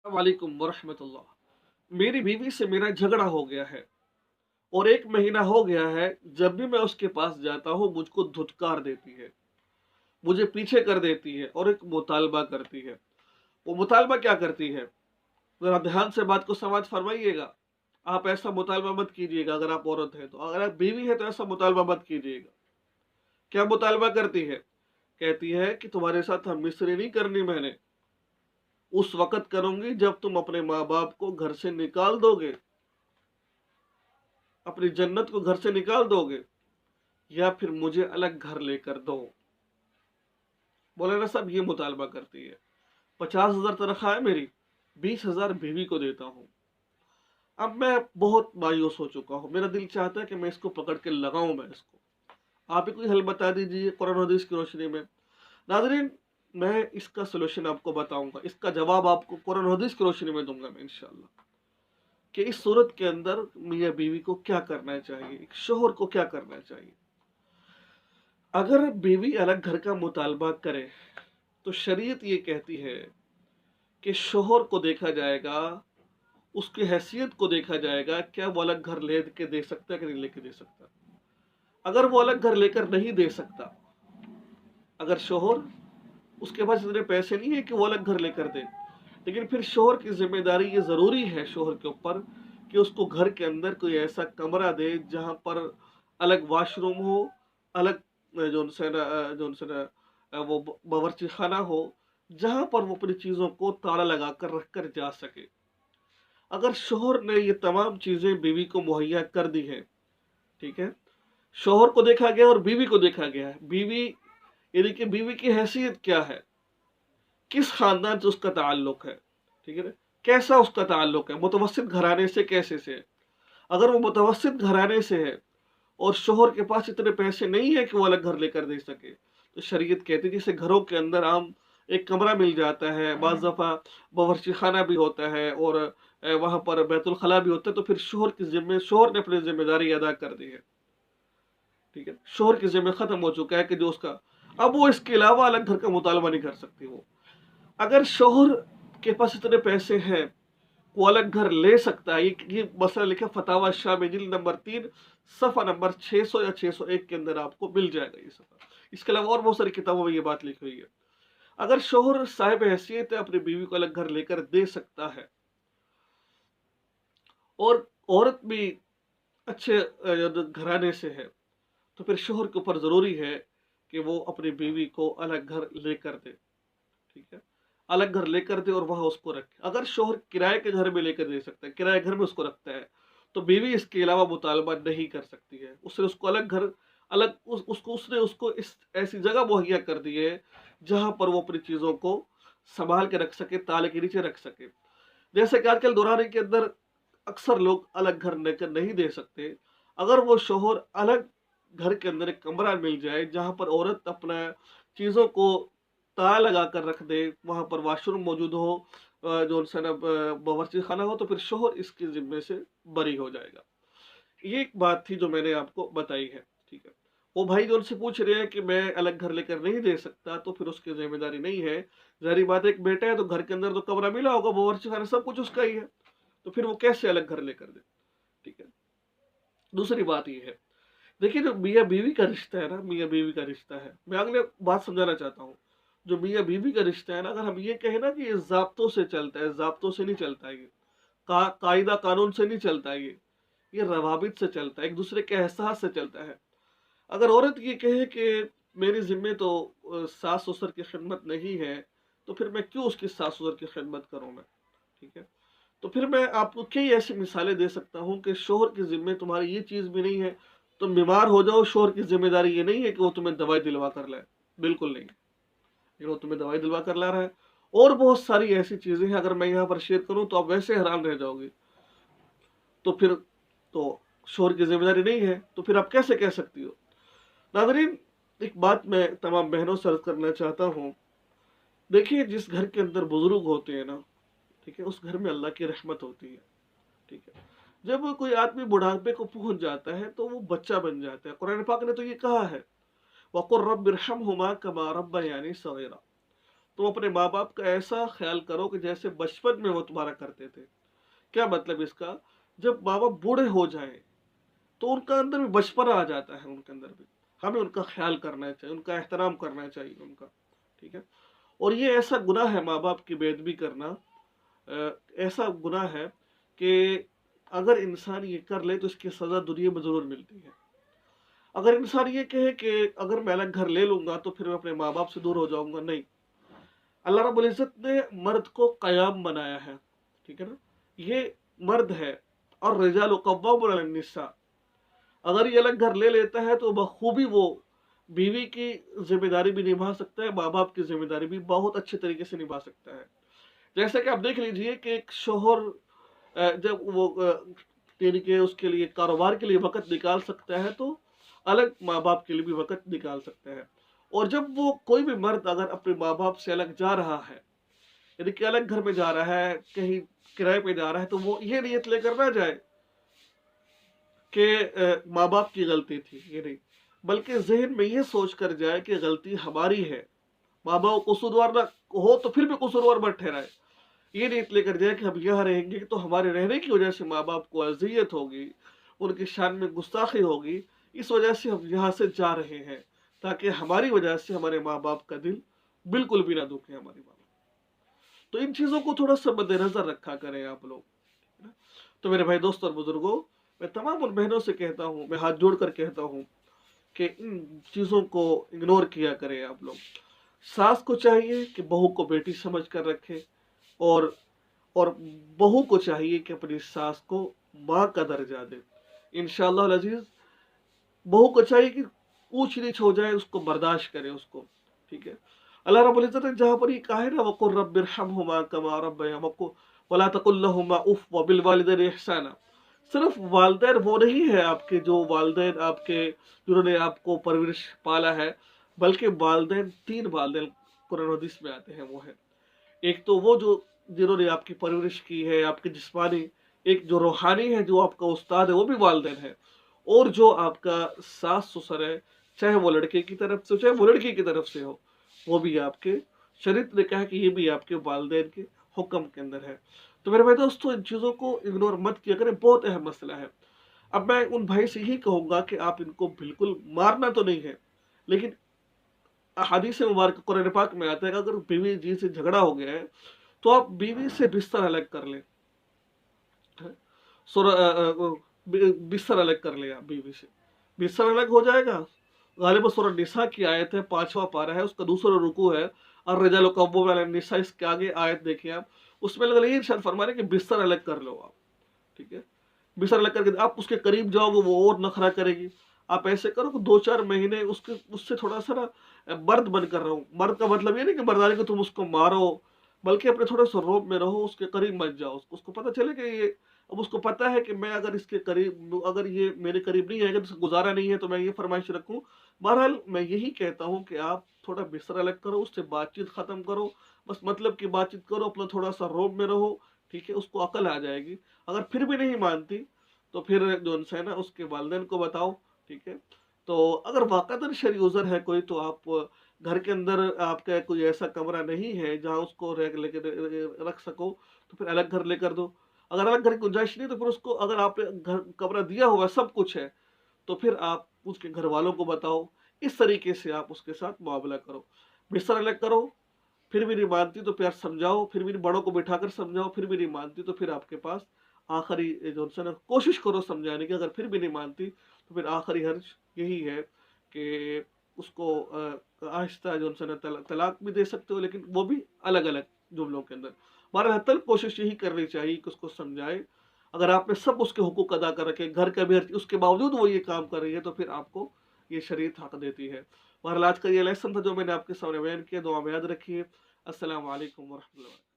वालेकुम वरहमतुल्लाह। मेरी बीवी से मेरा झगड़ा हो गया है और 1 महीना हो गया है। जब भी मैं उसके पास जाता हूँ मुझको धुतकार देती है, मुझे पीछे कर देती है और एक मुतालबा करती है। वो मुतालबा क्या करती है? ज़रा ध्यान से बात को समाअत फरमाइएगा। आप ऐसा मुतालबा मत कीजिएगा अगर आप औरत हैं तो। अगर आप बीवी हैं तो ऐसा मुतालबा मत कीजिएगा। क्या मुतालबा करती है? कहती है कि तुम्हारे साथ हम मिस्री नहीं करनी मैंने, उस वक़्त करूँगी जब तुम अपने माँ-बाप को घर से निकाल दोगे, अपनी जन्नत को घर से निकाल दोगे, या फिर मुझे अलग घर लेकर दो। मौलाना साहब ये मुतालबा करती है। 50,000 तनख्वाह है मेरी, 20,000 बीवी को देता हूँ। अब मैं बहुत मायूस हो चुका हूँ, मेरा दिल चाहता है कि मैं इसको पकड़ के लगाऊं। मैं इसको, आप ही कोई हल बता दीजिए कुरान और हदीस की रोशनी में। नाज़रीन, मैं इसका सोल्यूशन आपको बताऊंगा, इसका जवाब आपको कुरान और हदीस की रोशनी में दूंगा मैं इंशाअल्लाह, कि इस सूरत के अंदर मियाँ बीवी को क्या करना चाहिए, एक शोहर को क्या करना चाहिए। अगर बीवी अलग घर का मुतालबा करे तो शरीयत ये कहती है कि शोहर को देखा जाएगा, उसकी हैसियत को देखा जाएगा, क्या वो अलग घर ले के दे सकता है कि नहीं लेके दे सकता। अगर वो अलग घर लेकर नहीं दे सकता, अगर शोहर, उसके पास इतने पैसे नहीं है कि वो अलग घर लेकर दे, लेकिन फिर शोहर की जिम्मेदारी ये ज़रूरी है शोहर के ऊपर कि उसको घर के अंदर कोई ऐसा कमरा दे जहाँ पर अलग वॉशरूम हो, अलग जो उनसे ना वो बावर्ची खाना हो, जहाँ पर वो अपनी चीज़ों को ताला लगा कर रख कर जा सके। अगर शोहर ने ये तमाम चीज़ें बीवी को मुहैया कर दी है, ठीक है, शोहर को देखा गया और बीवी को देखा गया है। बीवी, यानी कि बीवी की हैसियत क्या है, किस खानदान से उसका ताल्लुक है, ठीक है ना, कैसा उसका ताल्लुक है, मुतवस्सित घराने से कैसे से है। अगर वो मुतवस्सित घराने से है और शोहर के पास इतने पैसे नहीं है कि वो अलग घर लेकर दे सके, तो शरीयत कहती है जैसे घरों के अंदर आम एक कमरा मिल जाता है, बाज़ दफ़ा बावर्ची खाना भी होता है और वहाँ पर बैतुल खला भी होता है, तो फिर शोहर ने अपनी जिम्मेदारी अदा कर दी है, ठीक है। शोहर की जिम्मे खत्म हो चुका है कि जो उसका, अब वो इसके अलावा अलग घर का मुतालबा नहीं कर सकती। वो, अगर शोहर के पास इतने पैसे हैं, वो अलग घर ले सकता है। ये मसला लिखा फतावा शामी जिल्द नंबर 3 सफ़ा नंबर 600 या 601 के अंदर आपको मिल जाएगा ये सफ़ा। इसके अलावा और बहुत सारी किताबों में ये बात लिखी हुई है। अगर शोहर साहिब हैसियत है, अपनी बीवी को अलग घर लेकर दे सकता है, और औरत भी अच्छे घराने से है, तो फिर शोहर के ऊपर ज़रूरी है कि वो अपनी बीवी को अलग घर लेकर दे, ठीक है। अलग घर लेकर दे और वहाँ उसको रखे। अगर शोहर किराए के घर में लेकर दे सकता है, किराए घर में उसको रखता है, तो बीवी इसके अलावा मुतालबा नहीं कर सकती है। उसने उसको अलग घर, अलग उसने उसको इस ऐसी जगह मुहैया कर दी है जहाँ पर वो अपनी चीज़ों को संभाल के रख सके, ताले के नीचे रख सके। जैसे कि आजकल दौराने के अंदर अक्सर लोग अलग घर लेकर नहीं दे सकते। अगर वो शोहर अलग घर के अंदर एक कमरा मिल जाए जहाँ पर औरत अपना चीज़ों को ताला लगा कर रख दे, वहाँ पर वॉशरूम मौजूद हो, जो उनसे ना बावर्ची खाना हो, तो फिर शोहर इसके ज़िम्मे से बरी हो जाएगा। ये एक बात थी जो मैंने आपको बताई है, ठीक है। वो भाई जो उनसे पूछ रहे हैं कि मैं अलग घर लेकर नहीं दे सकता, तो फिर उसकी ज़िम्मेदारी नहीं है। ज़ाहिर बात है, एक बेटा है तो घर के अंदर तो कमरा मिला होगा, बावर्ची खाना सब कुछ उसका ही है, तो फिर वो कैसे अलग घर लेकर दे, ठीक है। दूसरी बात ये है, देखिए जो मियाँ बीवी का रिश्ता है ना, मियाँ बीवी का रिश्ता है, मैं अगले बात समझाना चाहता हूँ। जो मियाँ बीवी का रिश्ता है ना, अगर हम ये कहें ना कि ये ज़ाब्तों से चलता है, ज़ाब्तों से नहीं चलता है ये, कायदा कानून से नहीं चलता है ये रवाबित से चलता है, एक दूसरे के एहसास से चलता है। अगर औरत ये कहे कि मेरे ज़िम्मे तो सास ससुर की खिदमत नहीं है, तो फिर मैं क्यों उसकी सास ससुर की खिदमत करूँ मैं, ठीक है। तो फिर मैं आपको कई ऐसी मिसालें दे सकता हूँ कि शोहर के ज़िम्मे तुम्हारी ये चीज़ भी नहीं है, तुम बीमार हो जाओ, शोहर की ज़िम्मेदारी ये नहीं है कि वो तुम्हें दवाई दिलवा कर लाए, बिल्कुल नहीं, लेकिन वो तुम्हें दवाई दिलवा कर ला रहा है। और बहुत सारी ऐसी चीज़ें हैं, अगर मैं यहाँ पर शेयर करूँ तो आप वैसे हैरान रह जाओगे। तो फिर तो शोहर की ज़िम्मेदारी नहीं है, तो फिर आप कैसे कह सकती हो। नाज़रीन, एक बात मैं तमाम बहनों से अर्ज़ करना चाहता हूँ, देखिए जिस घर के अंदर बुज़ुर्ग होते हैं ना, ठीक है, उस घर में अल्लाह की रहमत होती है, ठीक है। जब कोई आदमी बुढ़ापे को पहुंच जाता है तो वो बच्चा बन जाता है। कुरान पाक ने तो ये कहा है, वक़ुर रब्बिरहमहुमा कमा रब्बयानी सगीरा, तुम अपने माँ बाप का ऐसा ख्याल करो कि जैसे बचपन में वो तुम्हारा करते थे। क्या मतलब इसका? जब माँ बाप बूढ़े हो जाएं तो उनका अंदर भी बचपना आ जाता है, उनके अंदर भी हमें उनका ख्याल करना चाहिए, उनका एहतराम करना चाहिए उनका। ठीक है। और ये ऐसा गुनाह है माँ बाप की बेअदबी करना, ऐसा गुनाह है कि अगर इंसान ये कर ले तो इसकी सज़ा दुनिया में ज़रूर मिलती है। अगर इंसान ये कहे कि अगर मैं अलग घर ले लूँगा तो फिर मैं अपने माँ बाप से दूर हो जाऊँगा, नहीं। अल्लाह रब्बुल इज़्ज़त ने मर्द को क़याम बनाया है, ठीक है ना? ये मर्द है और रिजालु कव्वामून अलन निसा। अगर ये अलग घर ले लेता है तो बखूबी वो बीवी की ज़िम्मेदारी भी निभा सकता है, माँ बाप की ज़िम्मेदारी भी बहुत अच्छे तरीके से निभा सकता है। जैसे कि आप देख लीजिए कि एक शोहर जब वो यानी कि उसके लिए कारोबार के लिए वक़्त निकाल सकता है तो अलग माँ बाप के लिए भी वक़्त निकाल सकता है। और जब वो कोई भी मर्द अगर अपने माँ बाप से अलग जा रहा है, यानी कि अलग घर में जा रहा है, कहीं किराए पे जा रहा है, तो वो ये नियत लेकर ना जाए कि माँ बाप की गलती थी, ये नहीं, बल्कि ज़हन में ये सोच कर जाए कि गलती हमारी है। माँ बाप कसूरवार ना हो तो फिर भी कसूरवार मत ठहराए। ये नीयत लेकर जाए कि हम यहाँ रहेंगे तो हमारे रहने की वजह से माँ बाप को अजियत होगी, उनकी शान में गुस्ताखी होगी, इस वजह से हम यहाँ से जा रहे हैं, ताकि हमारी वजह से हमारे माँ बाप का दिल बिल्कुल भी ना दुखे, हमारी माँ बाप। तो इन चीज़ों को थोड़ा सा मद्देनजर रखा करें आप लोग, है ना? तो मेरे भाई दोस्त और बुजुर्गों, मैं तमाम उन बहनों से कहता हूँ, मैं हाथ जोड़ कर कहता हूँ कि इन चीज़ों को इग्नोर किया करें आप लोग। सास को चाहिए कि बहू को बेटी समझ कर रखे, और और बहू को चाहिए कि अपनी सास को माँ का दर्जा दे। इंशाअल्लाह अल अज़ीज़ बहू को चाहिए कि ऊंच नीच हो जाए उसको बर्दाश्त करे उसको, ठीक है। अल्लाह रब्बुल इज़्ज़त ने जहाँ पर ये कहा है ना, वक़ुल रब्बिरहमहुमा कमा रब्बयानी वला तक़ुल लहुमा उफ़ व बिल वालिदैनि इहसाना। सिर्फ वालिदैन वो नहीं है आपके जो वालिदैन आपके जिन्होंने आपको परवरिश पाला है, बल्कि वालिदैन तीन वालिदैन कुरान और हदीस में आते हैं, वो है एक तो वो जो जिन्होंने आपकी परवरिश की है, आपकी जिस्मानी, एक जो रूहानी है, जो आपका उस्ताद है, वो भी वालिदैन है। और जो आपका सास-ससुर है, चाहे वो लड़के की तरफ से हो, चाहे वो लड़की की तरफ से हो, वो भी आपके शरीयत ने कहा है कि ये भी आपके वालिदैन के हुक्म के अंदर है। तो मेरे भाई दोस्तों, इन चीज़ों को इग्नोर मत किया करें, बहुत अहम मसला है। अब मैं उन भाई से यही कहूँगा कि आप इनको बिल्कुल मारना तो नहीं है, लेकिन हदीस मुबारक कुरान पाक में आता है कि अगर बीवी जी से झगड़ा हो गया है तो आप बीवी से बिस्तर अलग कर लें। बिस्तर अलग कर लें आप बीवी से, बिस्तर अलग हो जाएगा। गालिबा सूरह निसा की आयत है, 5वां पारा है, उसका दूसरा रुकू है, अर्रिजालु कव्वामून अलन निसा। इसके आगे आयत देखिए आप, उसमें अल्लाह ये इरशाद फरमा रहे हैं कि बिस्तर अलग कर लो आप, ठीक है। बिस्तर अलग करके आप उसके करीब जाओगे वो और नखरा करेगी। आप ऐसे करो कि 2-4 महीने उसके उससे थोड़ा सा ना मर्द बनकर रहो। मर्द का मतलब ये नहीं कि मर्दानी को तुम उसको मारो, बल्कि अपने थोड़े से रौब में रहो, उसके करीब मत जाओ। उसको पता चले कि ये, अब उसको पता है कि मैं अगर इसके करीब, अगर ये मेरे करीब नहीं आएगा तो इसका गुजारा नहीं है, तो मैं ये फरमाइश रखूँ। बहरहाल मैं यही कहता हूँ कि आप थोड़ा बिस्तर अलग करो, उससे बातचीत ख़त्म करो, बस मतलब की बातचीत करो, अपना थोड़ा सा रौब में रहो, ठीक है। उसको अकल आ जाएगी। अगर फिर भी नहीं मानती तो फिर जो है ना उसके वालिदैन को बताओ, ठीक है। तो अगर वाक़तन शरई उज़र है कोई, तो आप घर के अंदर आपका कोई ऐसा कमरा नहीं है जहाँ उसको रख सको, तो फिर अलग घर लेकर दो। अगर अलग घर की गुंजाइश नहीं, तो फिर उसको, अगर आपने घर कमरा दिया हुआ सब कुछ है, तो फिर आप उसके घर वालों को बताओ। इस तरीके से आप उसके साथ मुआमला करो, बिस्तर अलग करो। फिर भी नहीं मानती तो प्यार समझाओ, फिर भी बड़ों को बिठाकर समझाओ, फिर भी नहीं मानती तो फिर आपके पास आखिरी जो है ना, कोशिश करो समझाने की। अगर फिर भी नहीं मानती तो फिर आखिरी हर्ज यही है कि उसको आहिस्ता जो है ना तलाक भी दे सकते हो, लेकिन वो भी अलग अलग जुमलों के अंदर। बहरहाल कोशिश यही करनी चाहिए कि उसको समझाए। अगर आपने सब उसके हुकूक अदा कर रखे, घर का भी उसके बावजूद वो ये काम कर रही है, तो फिर आपको ये शरीयत हक देती है। बहरहाल आज का ये लेसन था जो मैंने आपके सामने बयान किया, दुआ में याद रखिए। अस्सलाम वालेकुम वरहमतुल्लाह।